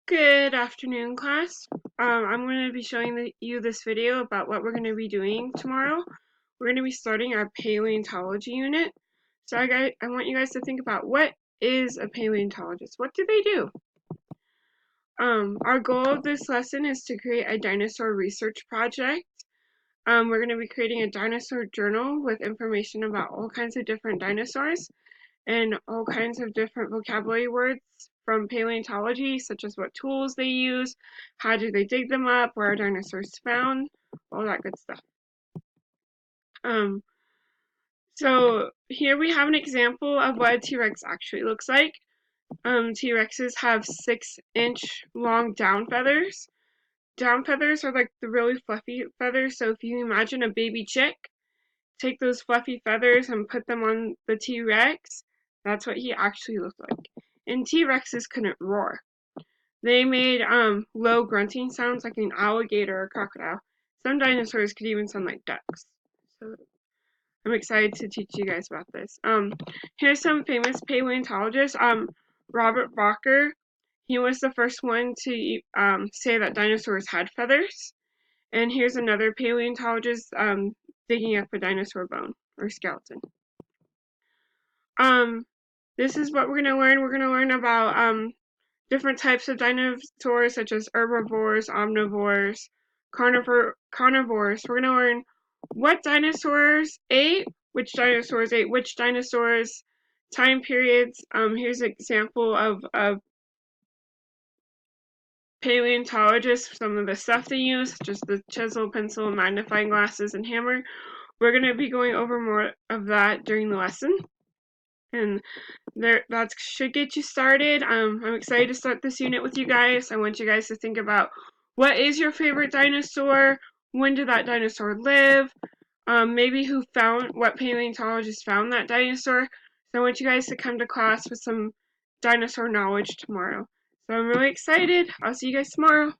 Good afternoon, class. I'm going to be showing you this video about what we're going to be doing tomorrow. We're going to be starting our paleontology unit. So I want you guys to think about, what is a paleontologist? What do they do? Our goal of this lesson is to create a dinosaur research project. We're going to be creating a dinosaur journal with information about all kinds of different dinosaurs and all kinds of different vocabulary words from paleontology, such as what tools they use, how do they dig them up, where are dinosaurs found, all that good stuff. So here we have an example of what a T-Rex actually looks like. T-Rexes have 6-inch long down feathers. Down feathers are like the really fluffy feathers, so if you imagine a baby chick, take those fluffy feathers and put them on the T-Rex, that's what he actually looked like. And T-Rexes couldn't roar. They made low grunting sounds like an alligator or crocodile. Some dinosaurs could even sound like ducks. So I'm excited to teach you guys about this. Here's some famous paleontologists. Robert Bacher, he was the first one to say that dinosaurs had feathers. And here's another paleontologist digging up a dinosaur bone or skeleton. This is what we're going to learn. We're going to learn about different types of dinosaurs, such as herbivores, omnivores, carnivores. We're going to learn what dinosaurs ate, which dinosaurs, time periods. Here's an example of paleontologists, some of the stuff they use, such as the chisel, pencil, magnifying glasses, and hammer. We're going to be going over more of that during the lesson. And that should get you started. I'm excited to start this unit with you guys. I want you guys to think about, what is your favorite dinosaur? When did that dinosaur live? Maybe what paleontologist found that dinosaur. So I want you guys to come to class with some dinosaur knowledge tomorrow. So I'm really excited. I'll see you guys tomorrow.